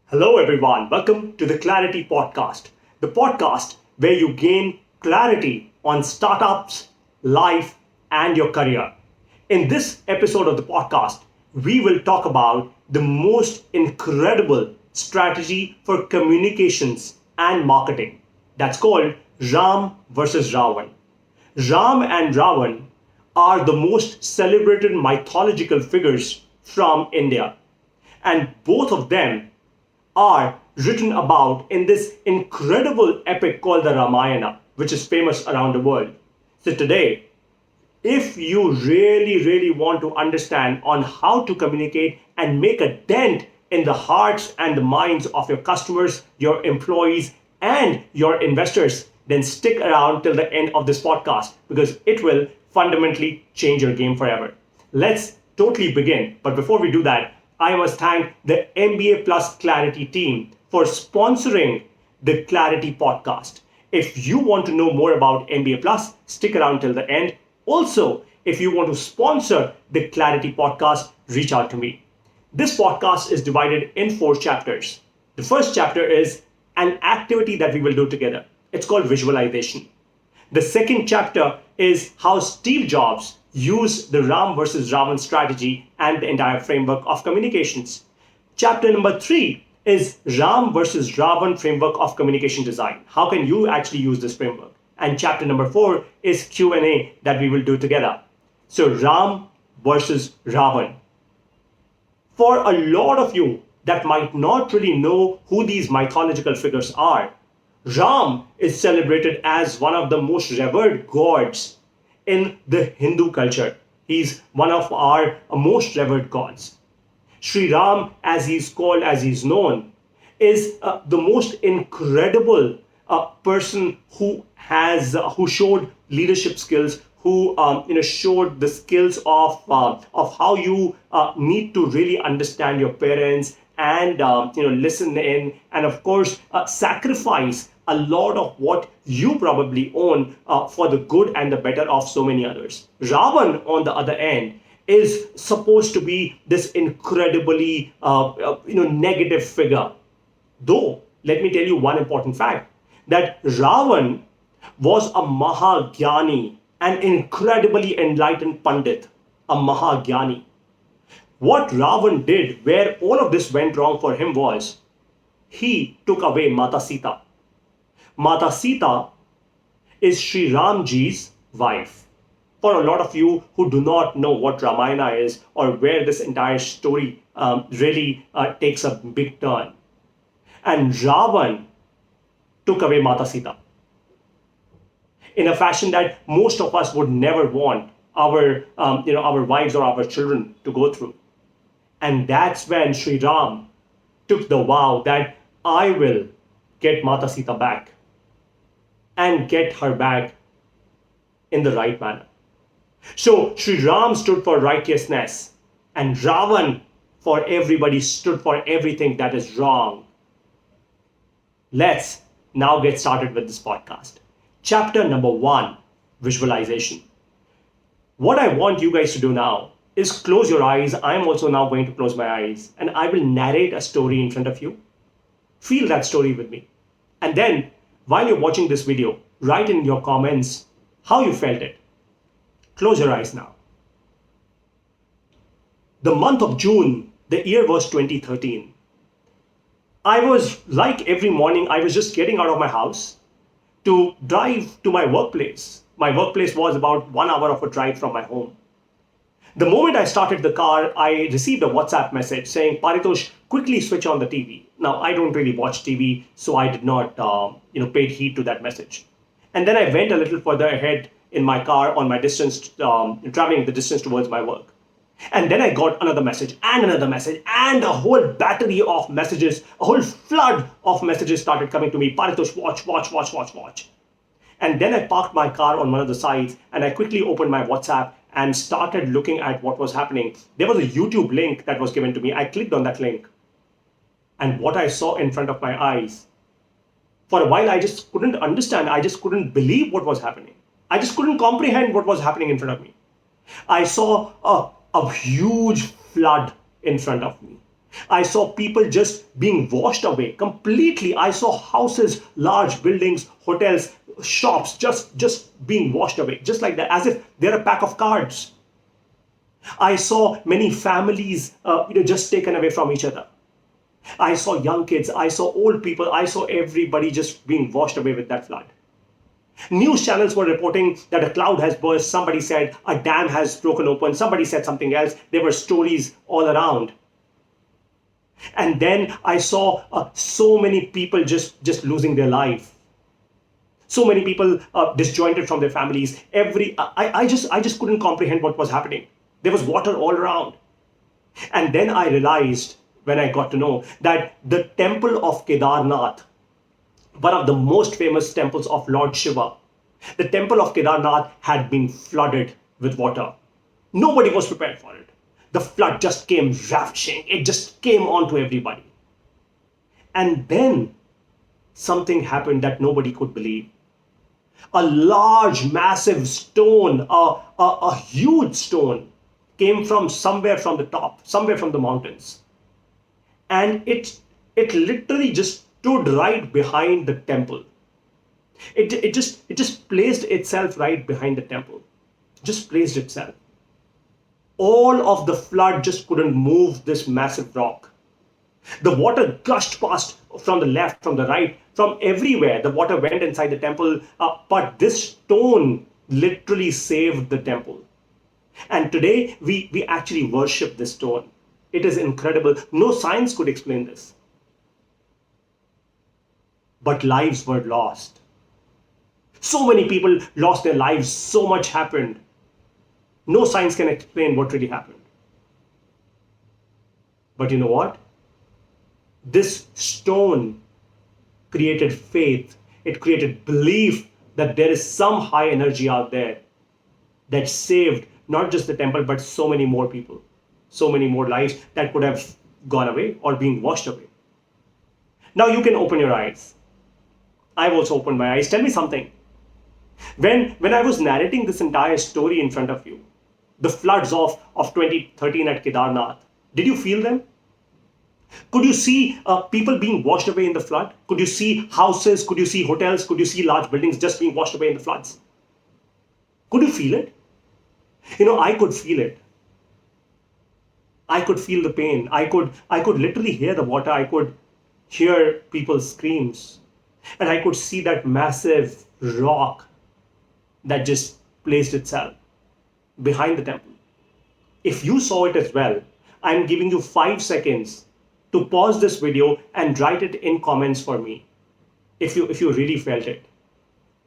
Hello, everyone. Welcome to the Clarity Podcast, the podcast where you gain clarity on startups, life, and your career. In this episode of the podcast, we will talk about the most incredible strategy for communications and marketing. That's called Ram versus Ravan. Ram and Ravan are the most celebrated mythological figures from India, and both of them are written about in this incredible epic called the Ramayana, which is famous around the world. So today, if you really want to understand on how to communicate and make a dent in the hearts and the minds of your customers, your employees, and your investors, then stick around till the end of this podcast because it will fundamentally change your game forever. Let's totally begin. But before we do that, I must thank the MBA Plus Clarity team for sponsoring the Clarity podcast. If you want to know more about MBA Plus, stick around till the end. Also, if you want to sponsor the Clarity podcast, reach out to me. This podcast is divided in 4 chapters. The first chapter is an activity that we will do together. It's called visualization. The second chapter is how Steve Jobs used the Ram versus Ravan strategy and the entire framework of communications. Chapter number 3 is Ram versus Ravan framework of communication design. How can you actually use this framework? And chapter number 4 is Q&A that we will do together. So Ram versus Ravan. For a lot of you that might not really know who these mythological figures are, Ram is celebrated as one of the most revered gods in the Hindu culture. He's one of our most revered gods. Sri Ram, as he's called, as he's known, is the most incredible person who showed leadership skills, who showed the skills of how you need to really understand your parents and listen in, and of course sacrifice a lot of what you probably own for the good and the better of so many others. Ravan, on the other end, is supposed to be this incredibly negative figure. Though, let me tell you one important fact, that Ravan was a Mahagyani, an incredibly enlightened Pandit, a Mahagyani. What Ravan did, where all of this went wrong for him, was he took away Mata Sita. Mata Sita is Sri Ramji's wife. For a lot of you who do not know what Ramayana is or where this entire story really takes a big turn. And Ravan took away Mata Sita in a fashion that most of us would never want our wives or our children to go through. And that's when Sri Ram took the vow that I will get Mata Sita back and get her back in the right manner. So Sri Ram stood for righteousness, and Ravan for everybody stood for everything that is wrong. Let's now get started with this podcast. Chapter number 1, visualization. What I want you guys to do now is close your eyes. I'm also now going to close my eyes, and I will narrate a story in front of you. Feel that story with me. And then, while you're watching this video, write in your comments how you felt it. Close your eyes now. The month of June, the year was 2013. I was, like every morning, I was just getting out of my house to drive to my workplace. My workplace was about 1 hour of a drive from my home. The moment I started the car, I received a WhatsApp message saying, Paritosh, quickly switch on the TV. Now, I don't really watch TV, so I did not pay heed to that message. And then I went a little further ahead in my car on my distance, traveling the distance towards my work. And then I got another message, and a whole battery of messages, a whole flood of messages started coming to me. Paritosh, watch. And then I parked my car on one of the sides, and I quickly opened my WhatsApp and started looking at what was happening. There was a YouTube link that was given to me. I clicked on that link. And what I saw in front of my eyes, for a while I just couldn't understand. I just couldn't believe what was happening. I just couldn't comprehend what was happening in front of me. I saw a huge flood in front of me. I saw people just being washed away completely. I saw houses, large buildings, hotels, shops just being washed away, just like that, as if they're a pack of cards. I saw many families, just taken away from each other. I saw young kids, I saw old people, I saw everybody just being washed away with that flood. News channels were reporting that a cloud has burst. Somebody said a dam has broken open. Somebody said something else. There were stories all around. And then I saw so many people just losing their life. So many people disjointed from their families. I just couldn't comprehend what was happening. There was water all around. And then I realized, when I got to know, that the temple of Kedarnath, one of the most famous temples of Lord Shiva, the temple of Kedarnath had been flooded with water. Nobody was prepared for it. The flood just came ravishing. It just came onto everybody. And then something happened that nobody could believe. A large, massive stone, a huge stone, came from somewhere from the top, somewhere from the mountains. And it literally just stood right behind the temple. It just placed itself right behind the temple. Just placed itself. All of the flood just couldn't move this massive rock. The water gushed past from the left, from the right, from everywhere. The water went inside the temple, but this stone literally saved the temple. And today we actually worship this stone. It is incredible. No science could explain this. But lives were lost. So many people lost their lives. So much happened. No science can explain what really happened. But you know what? This stone created faith. It created belief that there is some high energy out there that saved not just the temple, but so many more people, so many more lives that could have gone away or been washed away. Now you can open your eyes. I've also opened my eyes. Tell me something. When I was narrating this entire story in front of you, the floods of 2013 at Kedarnath, did you feel them? Could you see people being washed away in the flood? Could you see houses? Could you see hotels? Could you see large buildings just being washed away in the floods? Could you feel it? I could feel it. I could feel the pain. I could literally hear the water. I could hear people's screams. And I could see that massive rock that just placed itself behind the temple. If you saw it as well, I'm giving you 5 seconds to pause this video and write it in comments for me if you really felt it.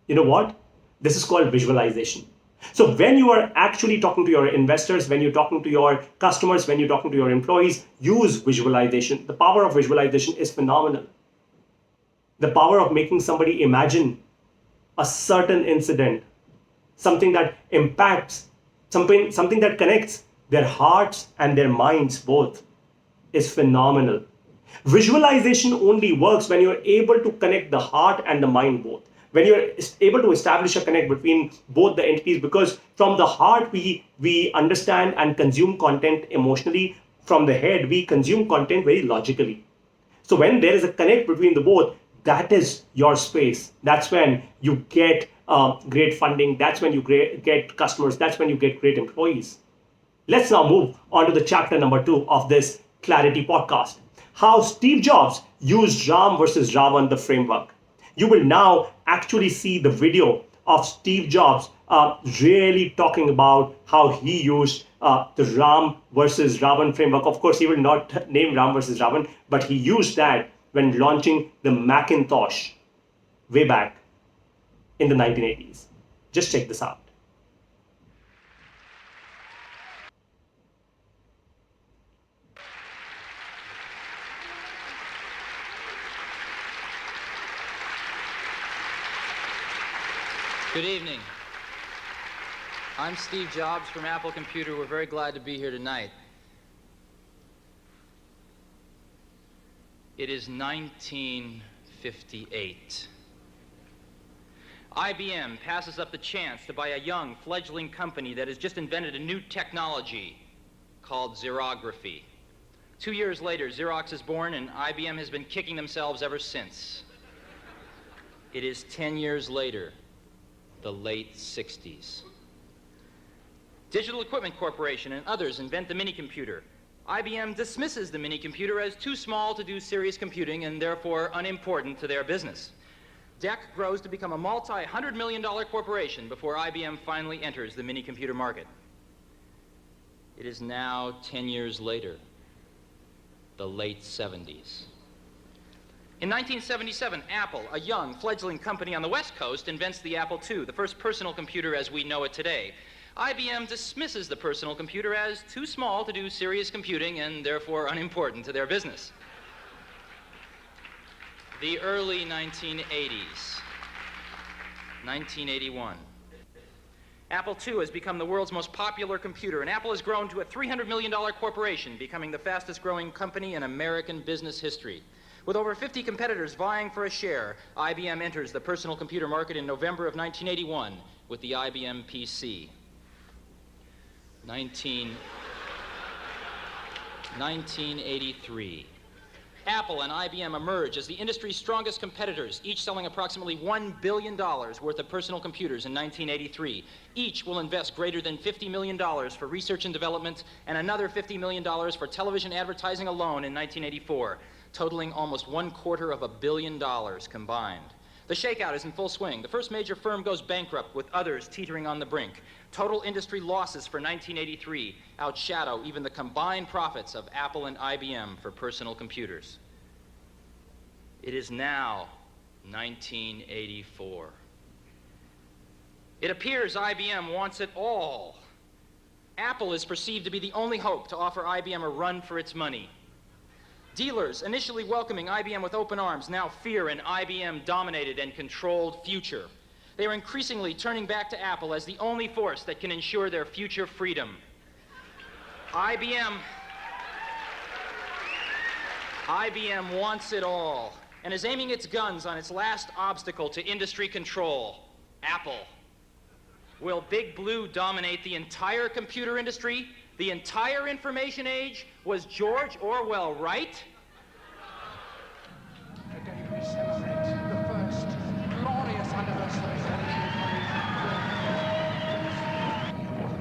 You know what? This is called visualization. So when you are actually talking to your investors, when you're talking to your customers, when you're talking to your employees, use visualization. The power of visualization is phenomenal. The power of making somebody imagine a certain incident, something that impacts, something that connects their hearts and their minds both, is phenomenal. Visualization only works when you're able to connect the heart and the mind both. When you're able to establish a connect between both the entities, because from the heart we understand and consume content emotionally, from the head we consume content very logically. So when there is a connect between the both, that is your space. That's when you get great funding. That's when you get customers. That's when you get great employees. Let's now move on to the chapter number 2 of this Clarity podcast. How Steve Jobs used Ram versus Ravan, the framework. You will now actually see the video of Steve Jobs really talking about how he used the Ram versus Ravan framework. Of course, he will not name Ram versus Ravan, but he used that when launching the Macintosh way back in the 1980s. Just check this out. Good evening. I'm Steve Jobs from Apple Computer. We're very glad to be here tonight. It is 1958. IBM passes up the chance to buy a young, fledgling company that has just invented a new technology called xerography. 2 years later, Xerox is born, and IBM has been kicking themselves ever since. It is 10 years later, the late 60s. Digital Equipment Corporation and others invent the minicomputer. IBM dismisses the minicomputer as too small to do serious computing and therefore unimportant to their business. DEC grows to become a multi-$100 million corporation before IBM finally enters the minicomputer market. It is now 10 years later, the late 70s. In 1977, Apple, a young, fledgling company on the West Coast, invents the Apple II, the first personal computer as we know it today. IBM dismisses the personal computer as too small to do serious computing and therefore unimportant to their business. The early 1980s, 1981. Apple II has become the world's most popular computer, and Apple has grown to a $300 million corporation, becoming the fastest growing company in American business history. With over 50 competitors vying for a share, IBM enters the personal computer market in November of 1981 with the IBM PC. 1983. Apple and IBM emerge as the industry's strongest competitors, each selling approximately $1 billion worth of personal computers in 1983. Each will invest greater than $50 million for research and development and another $50 million for television advertising alone in 1984, totaling almost $250 million combined. The shakeout is in full swing. The first major firm goes bankrupt, with others teetering on the brink. Total industry losses for 1983 outshadow even the combined profits of Apple and IBM for personal computers. It is now 1984. It appears IBM wants it all. Apple is perceived to be the only hope to offer IBM a run for its money. Dealers, initially welcoming IBM with open arms, now fear an IBM-dominated and controlled future. They are increasingly turning back to Apple as the only force that can ensure their future freedom. IBM wants it all and is aiming its guns on its last obstacle to industry control, Apple. Will Big Blue dominate the entire computer industry? The entire information age? Was George Orwell right? Today we celebrate the first glorious anniversary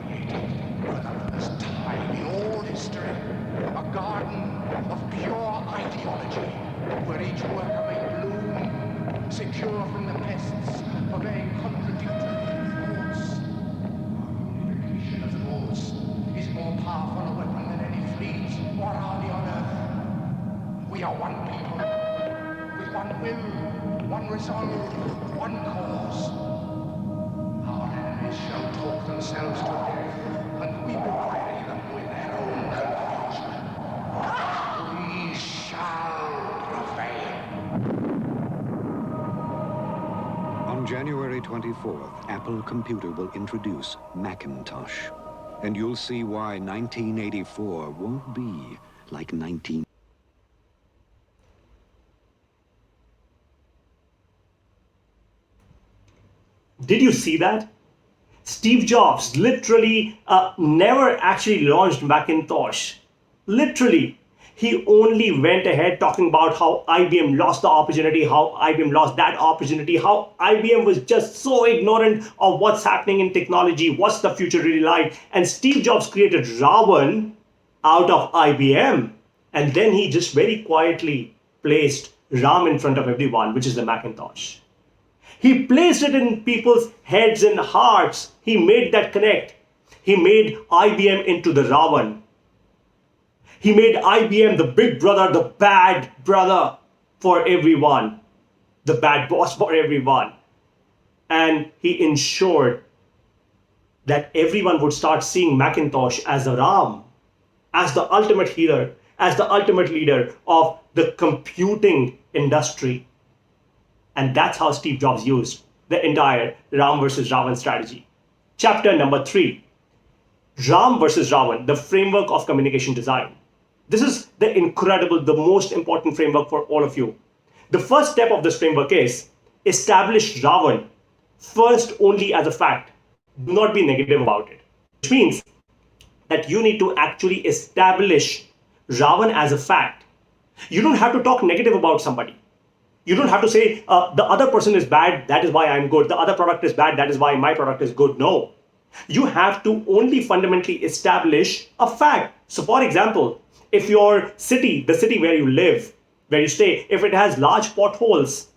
created for the first time in all history a garden of pure ideology where each worker may bloom, secure from the pests of vain contradictory thoughts. Unification of thoughts is more powerful a weapon than any fleet or army on earth. We are one people, with one will, one resolve, one cause. Our enemies shall talk themselves to death, and we will bury them with their own confusion. We shall prevail. On January 24th, Apple Computer will introduce Macintosh. And you'll see why 1984 won't be like 19... Did you see that? Steve Jobs literally never actually launched Macintosh. Literally. He only went ahead talking about how IBM lost the opportunity, how IBM lost that opportunity, how IBM was just so ignorant of what's happening in technology, what's the future really like. And Steve Jobs created Ravan out of IBM. And then he just very quietly placed RAM in front of everyone, which is the Macintosh. He placed it in people's heads and hearts. He made that connect. He made IBM into the Ravan. He made IBM the big brother, the bad brother for everyone, the bad boss for everyone. And he ensured that everyone would start seeing Macintosh as a Ram, as the ultimate healer, as the ultimate leader of the computing industry. And that's how Steve Jobs used the entire Ram versus Ravan strategy. Chapter number 3, Ram versus Ravan, the framework of communication design. This is the most important framework for all of you. The first step of this framework is establish Ravan first only as a fact. Do not be negative about it. Which means that you need to actually establish Ravan as a fact. You don't have to talk negative about somebody. You don't have to say the other person is bad, that is why I'm good. The other product is bad, that is why my product is good. No. You have to only fundamentally establish a fact. So, for example, if your city, the city where you live, where you stay, if it has large potholes,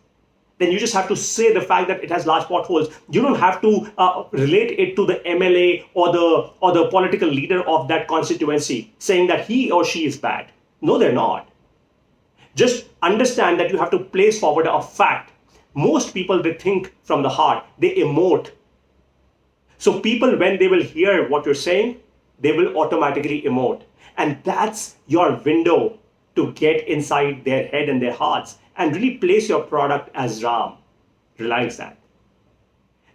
then you just have to say the fact that it has large potholes. You don't have to relate it to the MLA or the political leader of that constituency, saying that he or she is bad. No, they're not. Just understand that you have to place forward a fact. Most people, they think from the heart, they emote. So people, when they will hear what you're saying, they will automatically emote. And that's your window to get inside their head and their hearts and really place your product as Ram. Realize that.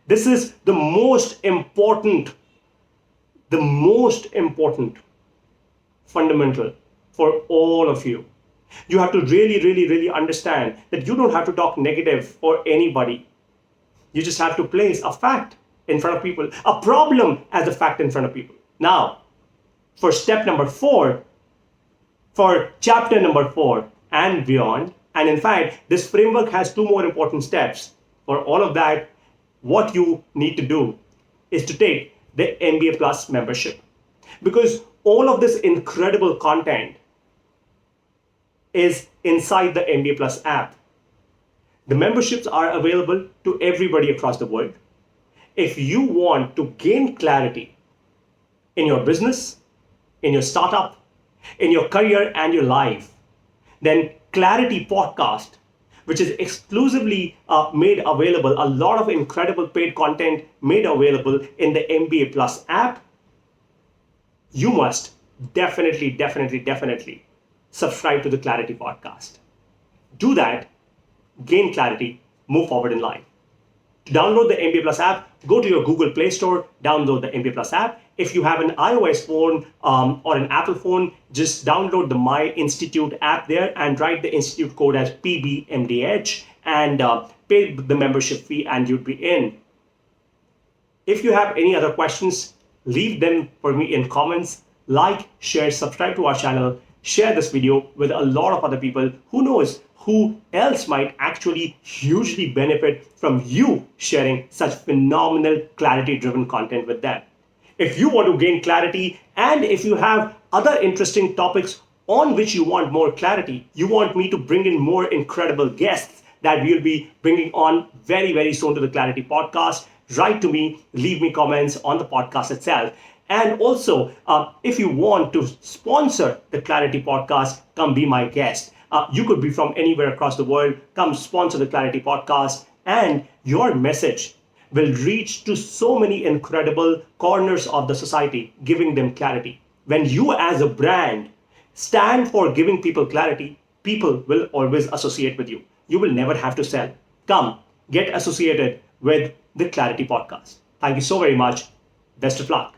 This is the most important fundamental for all of you. You have to really understand that you don't have to talk negative for anybody. You just have to place a fact in front of people, a problem as a fact in front of people. Now, for step number 4, for chapter number 4 and beyond, and in fact, this framework has 2 more important steps. For all of that, what you need to do is to take the MBA Plus membership. Because all of this incredible content is inside the MBA Plus app. The memberships are available to everybody across the world. If you want to gain clarity in your business, in your startup, in your career and your life, then Clarity Podcast, which is exclusively made available, a lot of incredible paid content made available in the MBA Plus app, you must definitely subscribe to the Clarity Podcast. Do that, gain clarity, move forward in life. To download the MBA Plus app, go to your Google Play Store, download the MBA Plus app. If you have an iOS phone or an Apple phone, just download the My Institute app there and write the institute code as PBMDH and pay the membership fee and you'd be in. If you have any other questions, leave them for me in comments. Like, share, subscribe to our channel, share this video with a lot of other people. Who knows who else might actually hugely benefit from you sharing such phenomenal clarity-driven content with them. If you want to gain clarity and if you have other interesting topics on which you want more clarity, you want me to bring in more incredible guests that we'll be bringing on very soon to the Clarity Podcast, write to me, leave me comments on the podcast itself. And also, if you want to sponsor the Clarity Podcast, come be my guest. You could be from anywhere across the world. Come sponsor the Clarity Podcast, and your message will reach to so many incredible corners of the society, giving them clarity. When you as a brand stand for giving people clarity, people will always associate with you. You will never have to sell. Come, get associated with the Clarity Podcast. Thank you so very much. Best of luck.